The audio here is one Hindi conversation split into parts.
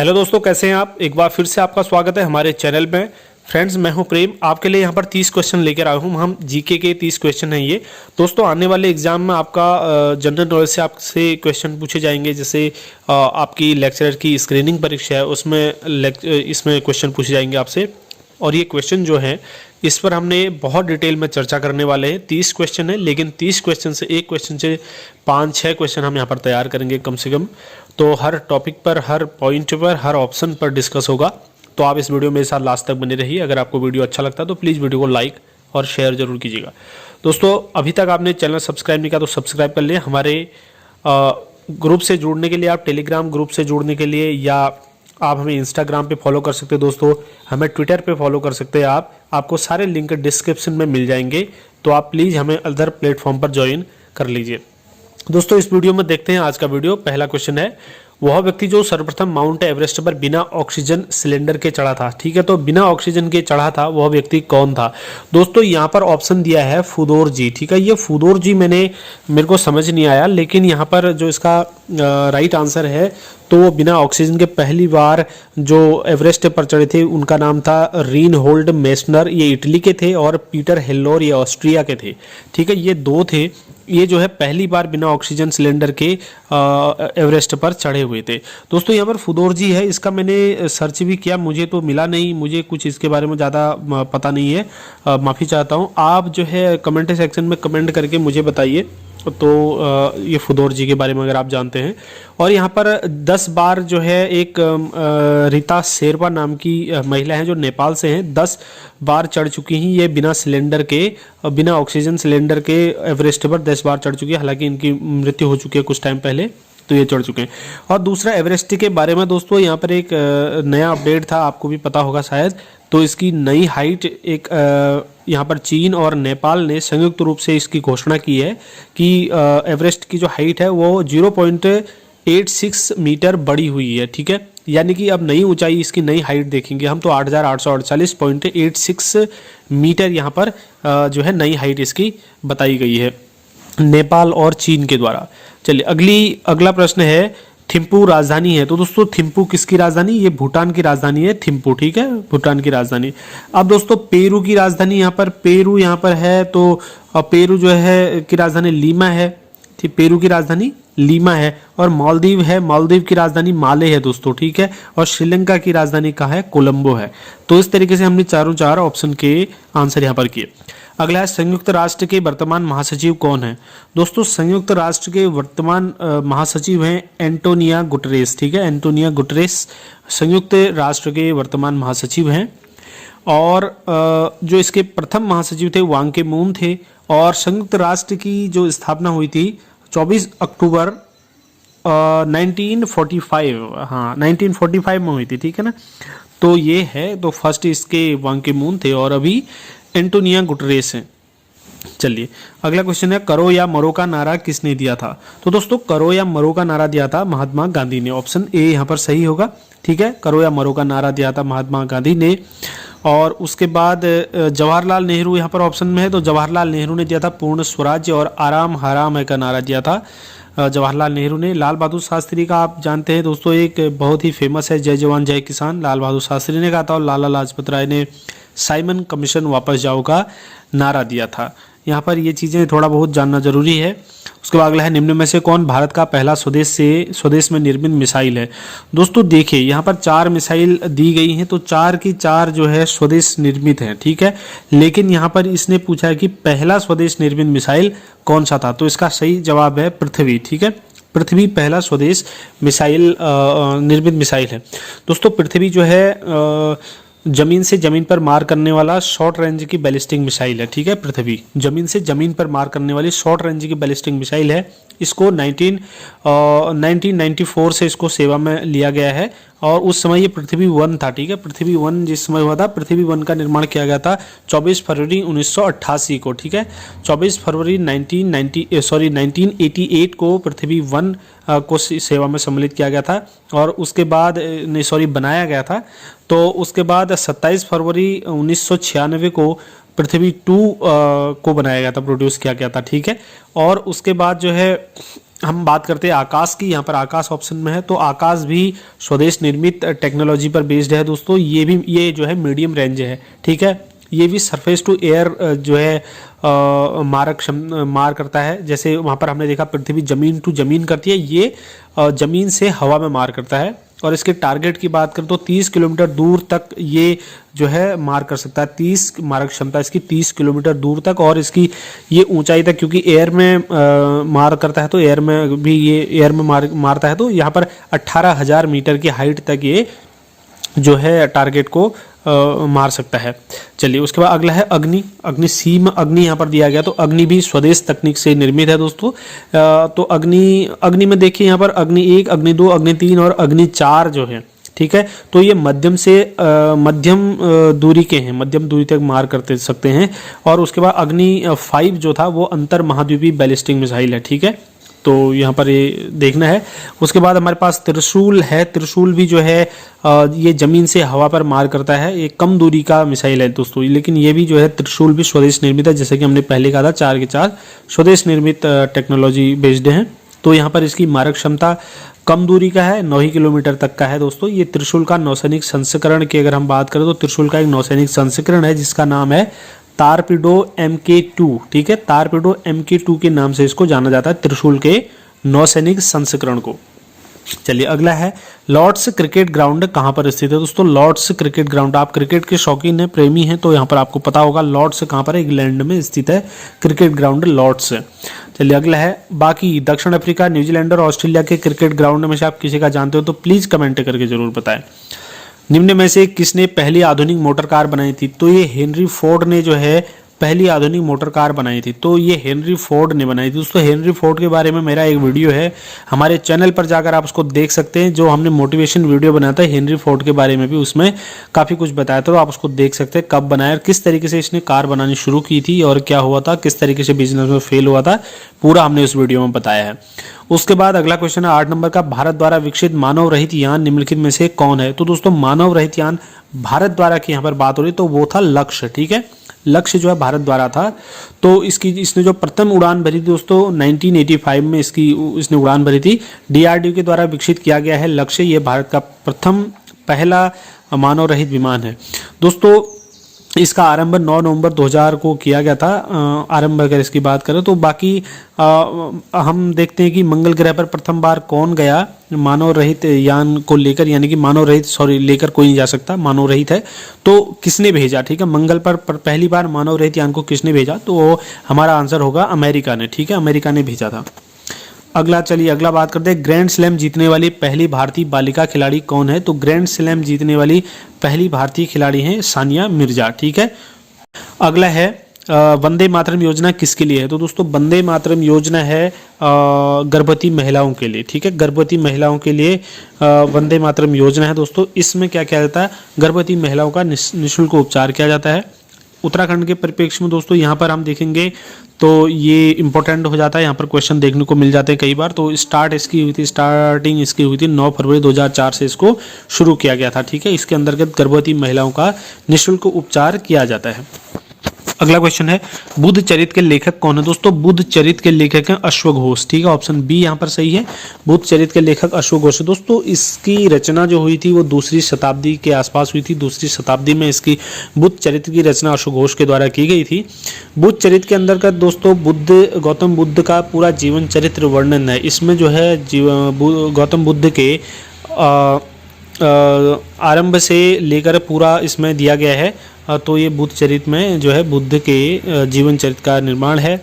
हेलो दोस्तों, कैसे हैं आप। एक बार फिर से आपका स्वागत है हमारे चैनल में। फ्रेंड्स, मैं हूं प्रेम। आपके लिए यहां पर 30 क्वेश्चन लेकर आया हूं। हम जीके के 30 क्वेश्चन हैं ये। दोस्तों, आने वाले एग्जाम में आपका जनरल नॉलेज से आपसे क्वेश्चन पूछे जाएंगे। जैसे आपकी लेक्चरर की स्क्रीनिंग परीक्षा है, उसमें इसमें क्वेश्चन पूछे जाएंगे आपसे। और ये क्वेश्चन जो है, इस पर हमने बहुत डिटेल में चर्चा करने वाले हैं। 30 क्वेश्चन है, लेकिन 30 क्वेश्चन से एक क्वेश्चन से 5-6 क्वेश्चन हम यहाँ पर तैयार करेंगे कम से कम। तो हर टॉपिक पर, हर पॉइंट पर, हर ऑप्शन पर डिस्कस होगा। तो आप इस वीडियो में साथ लास्ट तक बने रहिए। अगर आपको वीडियो अच्छा लगता है तो प्लीज़ वीडियो को लाइक और शेयर जरूर कीजिएगा। दोस्तों, अभी तक आपने चैनल सब्सक्राइब नहीं किया तो सब्सक्राइब कर लिए। हमारे ग्रुप से जुड़ने के लिए, आप टेलीग्राम ग्रुप से जुड़ने के लिए, या आप हमें इंस्टाग्राम पे फॉलो कर सकते हैं। दोस्तों, हमें ट्विटर पे फॉलो कर सकते हैं। आपको सारे लिंक डिस्क्रिप्शन में मिल जाएंगे। तो आप प्लीज़ हमें अदर प्लेटफॉर्म पर ज्वाइन कर लीजिए। दोस्तों, इस वीडियो में देखते हैं आज का वीडियो। पहला क्वेश्चन है, वह व्यक्ति जो सर्वप्रथम माउंट एवरेस्ट पर बिना ऑक्सीजन सिलेंडर के चढ़ा था। ठीक है, तो बिना ऑक्सीजन के चढ़ा था, वह व्यक्ति कौन था। दोस्तों, यहाँ पर ऑप्शन दिया है फुदोर जी। ठीक है, ये फुदोर जी मेरे को समझ नहीं आया, लेकिन यहाँ पर जो इसका राइट आंसर है, तो वो बिना ऑक्सीजन के पहली बार जो एवरेस्ट पर चढ़े थे उनका नाम था रीनहोल्ड मेसनर। ये इटली के थे। और पीटर हेल्लोर, ये ऑस्ट्रिया के थे। ठीक है, ये दो थे। ये जो है पहली बार बिना ऑक्सीजन सिलेंडर के एवरेस्ट पर चढ़े हुए थे। दोस्तों, यहाँ पर फुदोर जी है। इसका मैंने सर्च भी किया, मुझे तो मिला नहीं। मुझे कुछ इसके बारे में ज़्यादा पता नहीं है। माफ़ी चाहता हूँ। आप जो है कमेंट सेक्शन में कमेंट करके मुझे बताइए तो ये फुदोर जी के बारे में अगर आप जानते हैं। और यहाँ पर 10 बार जो है एक रीता शेरपा नाम की महिला है जो नेपाल से हैं। 10 बार चढ़ चुकी हैं ये बिना सिलेंडर के, बिना ऑक्सीजन सिलेंडर के एवरेस्ट पर 10 बार चढ़ चुकी है। हालांकि इनकी मृत्यु हो चुकी है कुछ टाइम पहले, तो ये चढ़ चुके हैं। और दूसरा, एवरेस्ट के बारे में दोस्तों यहाँ पर एक नया अपडेट था, आपको भी पता होगा शायद। तो इसकी नई हाइट एक यहाँ पर चीन और नेपाल ने संयुक्त रूप से इसकी घोषणा की है कि एवरेस्ट की जो हाइट है वो 0.86 मीटर बढ़ी हुई है। ठीक है, यानी कि अब नई ऊंचाई, इसकी नई हाइट देखेंगे हम तो 8,848.86 मीटर यहाँ पर जो है नई हाइट इसकी बताई गई है नेपाल और चीन के द्वारा। चलिए, अगला प्रश्न है, थिम्पू राजधानी है। तो दोस्तों, थिम्पू किसकी राजधानी? ये भूटान की राजधानी है थिम्पू। ठीक है, भूटान की राजधानी। अब दोस्तों, पेरू की राजधानी यहाँ पर है। तो पेरू जो है की राजधानी लीमा है। ठीक, पेरू की राजधानी लीमा है। और मालदीव है, मालदीव की राजधानी माले है दोस्तों। ठीक है, और श्रीलंका की राजधानी कहाँ है? कोलंबो है। तो इस तरीके से हमने चार ऑप्शन के आंसर यहाँ पर किए। अगला है, संयुक्त राष्ट्र के वर्तमान महासचिव कौन है। दोस्तों, संयुक्त राष्ट्र के वर्तमान महासचिव हैं एंटोनिया गुटरेस। ठीक है, एंटोनिया गुटरेस संयुक्त राष्ट्र के वर्तमान महासचिव हैं। और जो इसके प्रथम महासचिव थे वांग की मून थे। और संयुक्त राष्ट्र की जो स्थापना हुई थी 24 अक्टूबर 1945, हाँ 1945 में हुई थी। ठीक है ना, तो ये है। तो फर्स्ट इसके वांग की मून थे और अभी एंटोनिया गुटरेस हैं। चलिए, अगला क्वेश्चन है, करो या मरो का नारा किसने दिया था। तो दोस्तों, करो या मरो का नारा दिया था महात्मा गांधी ने। ऑप्शन ए यहाँ पर सही होगा। ठीक है, करो या मरो का नारा दिया था महात्मा गांधी ने। और उसके बाद जवाहरलाल नेहरू यहाँ पर ऑप्शन में है। तो जवाहरलाल नेहरू ने दिया था पूर्ण स्वराज्य और आराम हराम है का नारा दिया था जवाहरलाल नेहरू ने। लाल बहादुर शास्त्री का आप जानते हैं दोस्तों, एक बहुत ही फेमस है, जय जवान जय किसान, लाल बहादुर शास्त्री ने कहा था। और लाला लाजपत राय ने साइमन कमीशन वापस जाओ का नारा दिया था। यहाँ पर ये चीज़ें थोड़ा बहुत जानना जरूरी है। उसके बाद अगला है, निम्न में से कौन भारत का पहला स्वदेश में निर्मित मिसाइल है। दोस्तों देखिए, यहाँ पर 4 मिसाइल दी गई हैं, तो 4 की 4 जो है स्वदेश निर्मित हैं। ठीक है, लेकिन यहाँ पर इसने पूछा है कि पहला स्वदेश निर्मित मिसाइल कौन सा था। तो इसका सही जवाब है पृथ्वी। ठीक है, पृथ्वी पहला स्वदेश मिसाइल निर्मित मिसाइल है। दोस्तों, पृथ्वी जो है जमीन से जमीन पर मार करने वाला शॉर्ट रेंज की बैलिस्टिक मिसाइल है। ठीक है, पृथ्वी जमीन से जमीन पर मार करने वाली शॉर्ट रेंज की बैलिस्टिक मिसाइल है। इसको 1994 से इसको सेवा में लिया गया है। और उस समय ये पृथ्वी 1 था। ठीक है, पृथ्वी 1 जिस समय हुआ था, पृथ्वी 1 का निर्माण किया गया था 24 फरवरी 1988 को। ठीक है, 24 फरवरी 1988 को पृथ्वी 1 को सेवा में सम्मिलित किया गया था। और उसके बाद बनाया गया था। तो उसके बाद 27 फरवरी 1996 को पृथ्वी 2 को बनाया गया था, प्रोड्यूस किया गया था। ठीक है, और उसके बाद जो है हम बात करते हैं आकाश की, यहाँ पर आकाश ऑप्शन में है, तो आकाश भी स्वदेश निर्मित टेक्नोलॉजी पर बेस्ड है दोस्तों। ये जो है मीडियम रेंज है, ठीक है। ये भी सरफेस टू एयर जो है मार करता है। जैसे वहाँ पर हमने देखा पृथ्वी जमीन टू जमीन करती है, ये जमीन से हवा में मार करता है। और इसके टारगेट की बात करें तो 30 किलोमीटर दूर तक ये जो है मार कर सकता है। 30 मारक क्षमता इसकी 30 किलोमीटर दूर तक, और इसकी ये ऊंचाई तक, क्योंकि एयर में मार करता है तो एयर में भी ये एयर में मारता है, तो यहाँ पर 18,000 मीटर की हाइट तक ये जो है टारगेट को मार सकता है। चलिए उसके बाद अगला है अग्नि। अग्नि सी में अग्नि यहाँ पर दिया गया, तो अग्नि भी स्वदेश तकनीक से निर्मित है दोस्तों। तो अग्नि में देखिए यहाँ पर अग्नि 1, अग्नि 2, अग्नि 3 और अग्नि 4 जो है, ठीक है। तो ये मध्यम दूरी के हैं, मध्यम दूरी तक मार करते सकते हैं। और उसके बाद अग्नि 5 जो था वो अंतर महाद्वीपीय बैलिस्टिक मिसाइल है, ठीक है। तो यहाँ पर ये देखना है। उसके बाद हमारे पास त्रिशूल है। त्रिशूल भी जो है ये जमीन से हवा पर मार करता है, ये कम दूरी का मिसाइल है दोस्तों। लेकिन ये भी जो है त्रिशूल भी स्वदेश निर्मित है, जैसे कि हमने पहले कहा था 4 के 4 स्वदेश निर्मित टेक्नोलॉजी बेस्ड हैं। तो यहाँ पर इसकी मारक क्षमता कम दूरी का है, 9 ही किलोमीटर तक का है दोस्तों। ये त्रिशूल का नौसैनिक संस्करण की अगर हम बात करें तो त्रिशूल का एक नौसैनिक संस्करण है जिसका नाम है टारपीडो MK2, ठीक है। टारपीडो MK2 के नाम से इसको जाना जाता है, त्रिशूल के नौसैनिक संस्करण को। चलिए अगला है लॉर्ड्स क्रिकेट ग्राउंड कहाँ पर स्थित है दोस्तों। लॉर्ड्स क्रिकेट ग्राउंड, आप क्रिकेट के शौकीन हैं, प्रेमी हैं, तो यहाँ पर आपको पता होगा लॉर्ड्स कहाँ पर है, इंग्लैंड में स्थित है क्रिकेट ग्राउंड लॉर्ड्स। चलिए अगला है बाकी दक्षिण अफ्रीका, न्यूजीलैंड और ऑस्ट्रेलिया के क्रिकेट ग्राउंड में से आप किसी का जानते हो तो प्लीज कमेंट करके जरूर बताएं। निम्न में से किसने पहली आधुनिक मोटर कार बनाई थी। तो ये हेनरी फोर्ड ने जो है पहली आधुनिक मोटर कार बनाई थी, तो ये हेनरी फोर्ड ने बनाई थी दोस्तों। हेनरी फोर्ड के बारे में मेरा एक वीडियो है, हमारे चैनल पर जाकर आप उसको देख सकते हैं, जो हमने मोटिवेशन वीडियो बनाया था हेनरी फोर्ड के बारे में भी, उसमें काफ़ी कुछ बताया था, तो आप उसको देख सकते हैं कब बनाया, किस तरीके से इसने कार बनानी शुरू की थी और क्या हुआ था, किस तरीके से बिजनेस में फेल हुआ था, पूरा हमने उस वीडियो में बताया है। उसके बाद अगला क्वेश्चन है 8 नंबर का, भारत द्वारा विकसित मानव रहित यान निम्नलिखित में से कौन है। तो दोस्तों मानव रहित यान भारत द्वारा की यहाँ पर बात हो रही, तो वो था लक्ष्य, ठीक है। लक्ष्य जो है भारत द्वारा था। तो इसने जो प्रथम उड़ान भरी थी दोस्तों 1985 में इसने उड़ान भरी थी। DRDO के द्वारा विकसित किया गया है लक्ष्य, ये भारत का पहला मानव रहित विमान है दोस्तों। इसका आरंभ 9 नवंबर 2000 को किया गया था। आरंभ अगर इसकी बात करें तो बाकी हम देखते हैं कि मंगल ग्रह पर प्रथम बार कौन गया मानव रहित यान को लेकर, यानी कि मानव रहित लेकर कोई नहीं जा सकता, मानव रहित है, तो किसने भेजा, ठीक है। मंगल पर पहली बार मानव रहित यान को किसने भेजा, तो हमारा आंसर होगा अमेरिका ने, ठीक है, अमेरिका ने भेजा था। अगला चलिए अगला बात करते हैं, ग्रैंड स्लैम जीतने वाली पहली भारतीय बालिका खिलाड़ी कौन है। तो ग्रैंड स्लैम जीतने वाली पहली भारतीय खिलाड़ी हैं सानिया मिर्जा, ठीक है। अगला है वंदे मातरम योजना किसके लिए है। तो दोस्तों वंदे मातरम योजना है गर्भवती महिलाओं के लिए, ठीक है। गर्भवती महिलाओं के लिए वंदे मातरम योजना है दोस्तों। इसमें क्या किया जाता है, गर्भवती महिलाओं का निःशुल्क उपचार किया जाता है। उत्तराखंड के परिप्रेक्ष्य में दोस्तों यहाँ पर हम देखेंगे तो ये इंपॉर्टेंट हो जाता है, यहाँ पर क्वेश्चन देखने को मिल जाते हैं कई बार। तो स्टार्टिंग इसकी हुई थी 9 फरवरी 2004 से इसको शुरू किया गया था, ठीक है। इसके अंतर्गत गर्भवती महिलाओं का निःशुल्क उपचार किया जाता है। अगला क्वेश्चन है बुद्ध चरित्र के लेखक कौन है। दोस्तों बुद्ध चरित्र के लेखक हैं अश्वघोष, ठीक है, ऑप्शन बी यहाँ पर सही है। बुद्ध चरित्र के लेखक अश्वघोष है दोस्तों। इसकी रचना जो हुई थी वो 2री शताब्दी के आसपास हुई थी। 2री शताब्दी में इसकी बुद्ध चरित्र की रचना अश्वघोष के द्वारा की गई थी। बुद्ध चरित्र के अंतर्गत दोस्तों गौतम बुद्ध का पूरा जीवन चरित्र वर्णन है। इसमें जो है गौतम बुद्ध के आरंभ से लेकर पूरा इसमें दिया गया है। तो ये बुद्ध चरित्र में जो है बुद्ध के जीवन चरित्र का निर्माण है।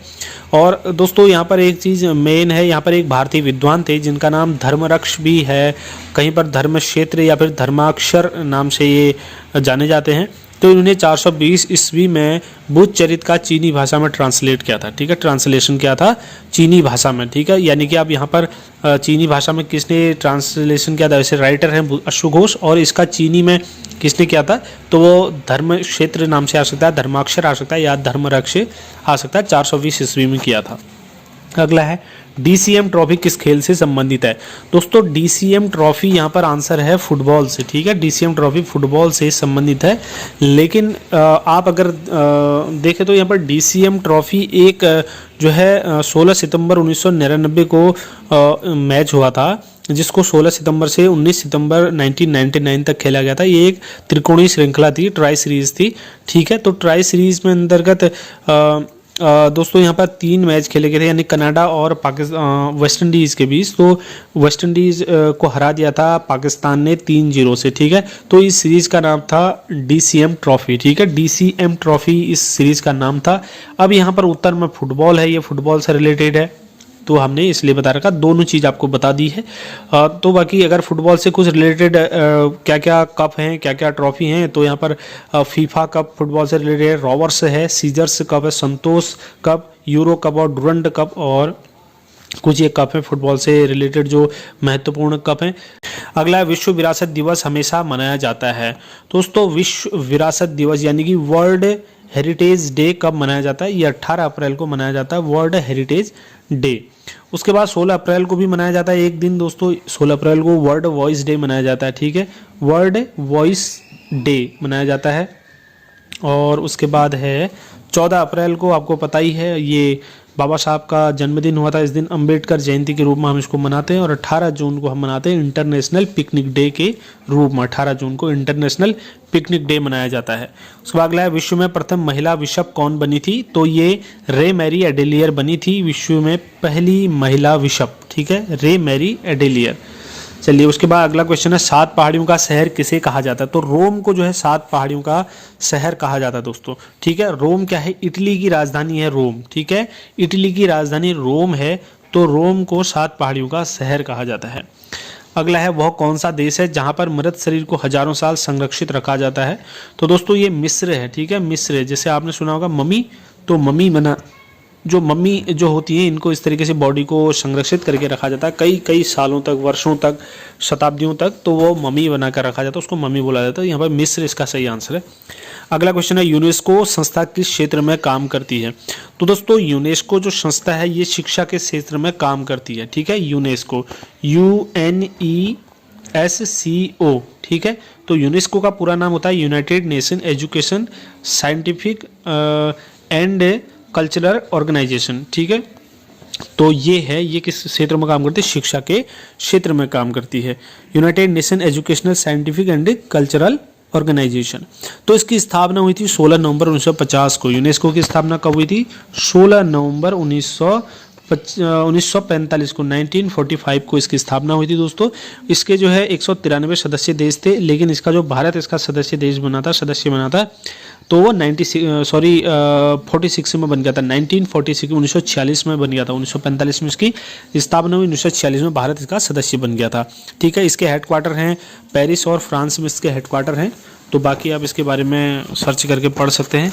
और दोस्तों यहाँ पर एक चीज़ मेन है, यहाँ पर एक भारतीय विद्वान थे जिनका नाम धर्मरक्ष भी है, कहीं पर धर्मक्षेत्र या फिर धर्माक्षर नाम से ये जाने जाते हैं। तो इन्होंने 420 ईस्वी में बुद्ध चरित्र का चीनी भाषा में ट्रांसलेट किया था, ठीक है, ट्रांसलेशन किया था चीनी भाषा में, ठीक है। यानी कि आप यहाँ पर चीनी भाषा में किसने ट्रांसलेशन किया था, वैसे राइटर हैं अश्वघोष, और इसका चीनी में किसने किया था, तो वो धर्म क्षेत्र नाम से आ सकता है, धर्माक्षर आ सकता है या धर्मरक्ष आ सकता है, 420 ईस्वी में किया था। अगला है डीसीएम ट्रॉफी किस खेल से संबंधित है? दोस्तों डीसीएम ट्रॉफी यहाँ पर आंसर है फुटबॉल से, ठीक है। डीसीएम ट्रॉफी फुटबॉल से संबंधित है, लेकिन आप अगर देखें तो यहाँ पर डीसीएम ट्रॉफी एक जो है 16 सितंबर 1999 को मैच हुआ था, जिसको 16 सितंबर से 19 सितंबर 1999 तक खेला गया था। ये एक त्रिकोणीय श्रृंखला थी, ट्राई सीरीज थी, ठीक है। तो ट्राई सीरीज में अंतर्गत दोस्तों यहाँ पर 3 मैच खेले गए थे, यानी कनाडा और पाकिस्तान वेस्ट इंडीज़ के बीच। तो वेस्ट इंडीज़ को हरा दिया था पाकिस्तान ने 3-0 से, ठीक है। तो इस सीरीज़ का नाम था डीसीएम ट्रॉफी, ठीक है। डीसीएम ट्रॉफी इस सीरीज़ का नाम था। अब यहाँ पर उत्तर में फुटबॉल है, ये फुटबॉल से रिलेटेड है, तो हमने इसलिए बता रखा, दोनों चीज़ आपको बता दी है। तो बाकी अगर फुटबॉल से कुछ रिलेटेड क्या क्या कप हैं, क्या क्या ट्रॉफी हैं, तो यहाँ पर फीफा कप फुटबॉल से रिलेटेड, रॉवर्स है, सीजर्स कप है, संतोष कप, यूरो कप और डुरंड कप, और कुछ ये कप हैं फुटबॉल से रिलेटेड जो महत्वपूर्ण कप हैं। अगला विश्व विरासत दिवस हमेशा मनाया जाता है। दोस्तों विश्व विरासत दिवस यानी कि वर्ल्ड हेरिटेज डे कब मनाया जाता है? ये 18 अप्रैल को मनाया जाता है, वर्ल्ड हेरिटेज डे। उसके बाद 16 अप्रैल को भी मनाया जाता है एक दिन दोस्तों, 16 अप्रैल को वर्ल्ड वॉइस डे मनाया जाता है, ठीक है। वर्ल्ड वॉइस डे मनाया जाता है। और उसके बाद है 14 अप्रैल को, आपको पता ही है, ये बाबा साहब का जन्मदिन हुआ था। इस दिन अंबेडकर जयंती के रूप में हम इसको मनाते हैं। और 18 जून को हम मनाते हैं इंटरनेशनल पिकनिक डे के रूप में। 18 जून को इंटरनेशनल पिकनिक डे मनाया जाता है। उसके बाद अगला है विश्व में प्रथम महिला बिशप कौन बनी थी? तो ये रे मैरी एडेलियर बनी थी, विश्व में पहली महिला बिशप, ठीक है, रे मैरी एडेलियर। चलिए उसके बाद अगला क्वेश्चन है 7 पहाड़ियों का शहर किसे कहा जाता है? तो रोम को जो है 7 पहाड़ियों का शहर कहा जाता है दोस्तों, ठीक है। रोम क्या है? इटली की राजधानी है रोम, ठीक है। इटली की राजधानी रोम है, तो रोम को 7 पहाड़ियों का शहर कहा जाता है। अगला है वह कौन सा देश है जहां पर मृत शरीर को हजारों साल संरक्षित रखा जाता है? तो दोस्तों ये मिस्र है, ठीक है। मिस्र, जैसे आपने सुना होगा मम्मी, तो मम्मी बना जो मम्मी जो होती है, इनको इस तरीके से बॉडी को संरक्षित करके रखा जाता है कई कई सालों तक, वर्षों तक, शताब्दियों तक, तो वो मम्मी बनाकर रखा जाता है, उसको मम्मी बोला जाता है। यहाँ पर मिस्र इसका सही आंसर है। अगला क्वेश्चन है यूनेस्को संस्था किस क्षेत्र में काम करती है? तो दोस्तों यूनेस्को जो संस्था है ये शिक्षा के क्षेत्र में काम करती है, ठीक है। यूनेस्को UNESCO, ठीक है। तो यूनेस्को का पूरा नाम होता है United Nation Education Scientific and Cultural Organization, ठीक है। तो ये है, ये किस क्षेत्र में काम करती है? शिक्षा के क्षेत्र में काम करती है, United Nation Educational Scientific and Cultural Organization. तो इसकी स्थापना हुई थी 16 नवंबर 1950 को। यूनेस्को की स्थापना कब हुई थी? 16 नवंबर 1945 को, 1945 को इसकी स्थापना हुई थी दोस्तों। इसके जो है 193 सदस्य देश थे, लेकिन इसका जो भारत इसका सदस्य बना था, तो वो 46 में बन गया था, 1946 1946 में बन गया था। 1945 में इसकी स्थापना हुई, 1946 में भारत इसका सदस्य बन गया था, ठीक है। इसके हेडक्वार्टर हैं पेरिस और फ्रांस में इसके हेडक्वार्टर हैं। तो बाकी आप इसके बारे में सर्च करके पढ़ सकते हैं।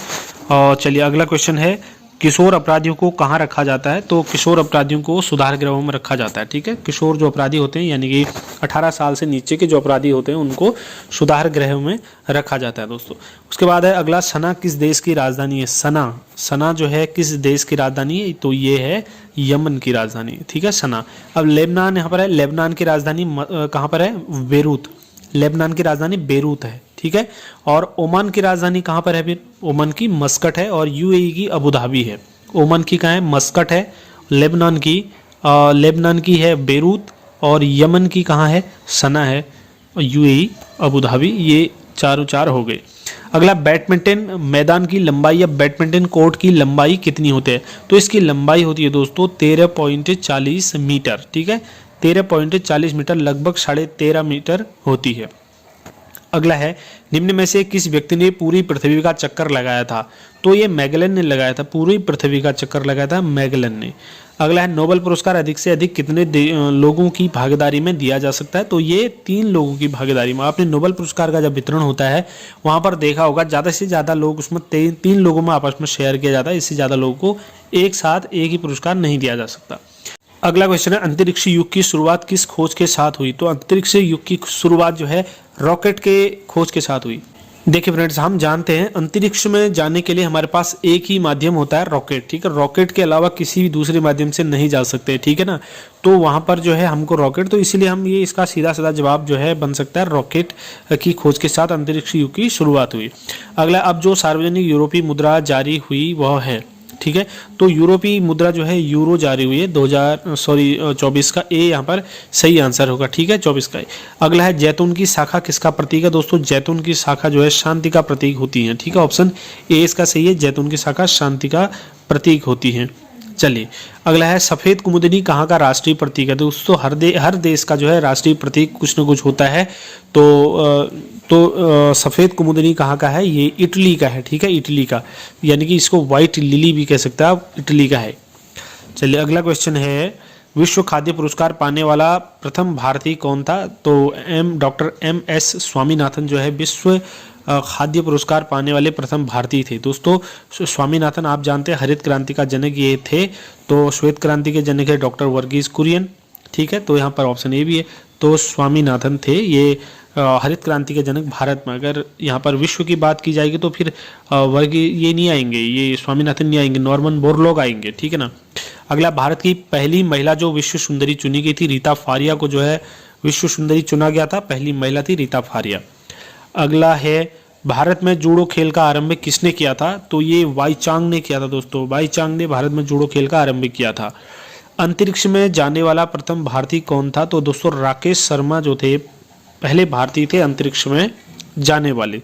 और चलिए अगला क्वेश्चन है किशोर अपराधियों को कहाँ रखा जाता है? तो किशोर अपराधियों को सुधार गृहों में रखा जाता है, ठीक है। किशोर जो अपराधी होते हैं यानी कि 18 साल से नीचे के जो अपराधी होते हैं उनको सुधार गृहों में रखा जाता है दोस्तों। उसके बाद है अगला, सना किस देश की राजधानी है? सना जो है किस देश की राजधानी है? तो ये है यमन की राजधानी, ठीक है, सना। अब लेबनान यहाँ पर है, लेबनान की राजधानी कहाँ पर है? बेरूत। लेबनान की राजधानी बेरूत है, ठीक है। और ओमान की राजधानी कहाँ पर है? फिर ओमान की मस्कट है। और यूएई की अबू धाबी है। ओमान की कहाँ है? मस्कट है। लेबनान की है बेरूत। और यमन की कहाँ है? सना है। और यूएई अबू धाबी, ये चारों 4 हो गए। अगला, बैडमिंटन मैदान की लंबाई या बैडमिंटन कोर्ट की लंबाई कितनी होती है? तो इसकी लंबाई होती है दोस्तों 13.40 मीटर, ठीक है। 13.40 मीटर, लगभग 13.5 मीटर होती है। अगला है, निम्न में से किस व्यक्ति ने पूरी पृथ्वी का चक्कर लगाया था? तो ये मैगलन ने लगाया था, पूरी पृथ्वी का चक्कर लगाया था मैगलन ने। अगला है, नोबेल पुरस्कार अधिक से अधिक कितने लोगों की भागीदारी में दिया जा सकता है? तो ये 3 लोगों की भागीदारी में। आपने नोबेल पुरस्कार का जब वितरण होता है वहाँ पर देखा होगा, ज़्यादा से ज़्यादा लोग उसमें 3 लोगों में आपस में शेयर किया जाता है। इससे ज़्यादा लोगों को एक साथ एक ही पुरस्कार नहीं दिया जा सकता। अगला क्वेश्चन है, अंतरिक्ष युग की शुरुआत किस खोज के साथ हुई? तो अंतरिक्ष युग की शुरुआत जो है रॉकेट के खोज के साथ हुई। देखिए फ्रेंड्स, हम जानते हैं अंतरिक्ष में जाने के लिए हमारे पास एक ही माध्यम होता है, रॉकेट। ठीक है, रॉकेट के अलावा किसी भी दूसरे माध्यम से नहीं जा सकते। ठीक है ना, तो वहां पर जो है हमको रॉकेट, तो इसीलिए हम ये इसका सीधा साधा जवाब जो है बन सकता है, रॉकेट की खोज के साथ अंतरिक्ष युग की शुरुआत हुई। अगला, अब जो सार्वजनिक यूरोपीय मुद्रा जारी हुई वह है, ठीक है, तो यूरोपीय मुद्रा जो है यूरो जारी हुई है 24 का, ए यहाँ पर सही आंसर होगा। ठीक है, 24 का। अगला है, जैतून की शाखा किसका प्रतीक है? दोस्तों जैतून की शाखा जो है शांति का प्रतीक होती है। ठीक है, ऑप्शन ए इसका सही है, जैतून की शाखा शांति का प्रतीक होती है। चलिए अगला है, सफेद कुमुदनी कहाँ का राष्ट्रीय प्रतीक है? दोस्तों हर देश का जो है राष्ट्रीय प्रतीक कुछ न कुछ होता है। तो सफेद कुमुदनी कहाँ का है? ये इटली का है। ठीक है, इटली का, यानी कि इसको व्हाइट लिली भी कह सकते हैं आप, इटली का है। चलिए अगला क्वेश्चन है, विश्व खाद्य पुरस्कार पाने वाला प्रथम भारतीय कौन था? तो डॉक्टर MS स्वामीनाथन जो है विश्व खाद्य पुरस्कार पाने वाले प्रथम भारतीय थे। दोस्तों स्वामीनाथन आप जानते हैं हरित क्रांति का जनक ये थे, तो श्वेत क्रांति के जनक है डॉक्टर वर्गीज कुरियन। ठीक है, तो यहाँ पर ऑप्शन ए भी है, तो स्वामीनाथन थे ये हरित क्रांति के जनक भारत में। अगर यहाँ पर विश्व की बात की जाएगी तो फिर ये नहीं आएंगे, ये स्वामीनाथन नहीं आएंगे, नॉर्मन बोरलॉग आएंगे। ठीक है ना। अगला, भारत की पहली महिला जो विश्व सुंदरी चुनी गई थी, रीता फारिया को जो है विश्व सुंदरी चुना गया था, पहली महिला थी रीता फारिया। अगला है, भारत में जूडो खेल का आरंभ किसने किया था? तो ये वाई चांग ने किया था। दोस्तों वाई चांग ने भारत में जूडो खेल का आरंभ किया था। अंतरिक्ष में जाने वाला प्रथम भारतीय कौन था? तो दोस्तों राकेश शर्मा जो थे पहले भारतीय थे अंतरिक्ष में जाने वाले।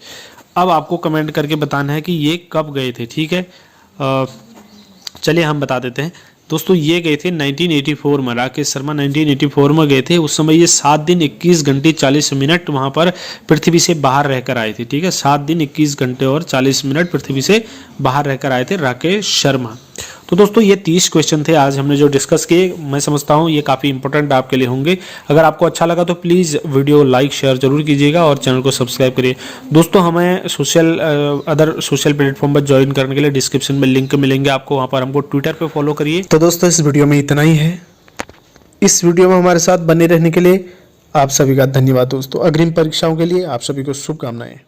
अब आपको कमेंट करके बताना है कि ये कब गए थे। ठीक है, चलिए हम बता देते हैं। दोस्तों ये गए थे 1984 में, राकेश शर्मा 1984 में गए थे। उस समय ये 7 दिन 21 घंटे 40 मिनट वहाँ पर पृथ्वी से बाहर रहकर आए थे। ठीक है, 7 दिन 21 घंटे और 40 मिनट पृथ्वी से बाहर रहकर आए थे राकेश शर्मा। तो दोस्तों ये 30 क्वेश्चन थे आज हमने जो डिस्कस किए। मैं समझता हूँ ये काफ़ी इंपॉर्टेंट आपके लिए होंगे। अगर आपको अच्छा लगा तो प्लीज़ वीडियो लाइक शेयर जरूर कीजिएगा और चैनल को सब्सक्राइब करिए। दोस्तों हमें अदर सोशल प्लेटफॉर्म पर ज्वाइन करने के लिए डिस्क्रिप्शन में लिंक मिलेंगे आपको, वहाँ पर हमको ट्विटर पर फॉलो करिए। तो दोस्तों इस वीडियो में इतना ही है। इस वीडियो में हमारे साथ बने रहने के लिए आप सभी का धन्यवाद। दोस्तों अग्रिम परीक्षाओं के लिए आप सभी को शुभकामनाएं।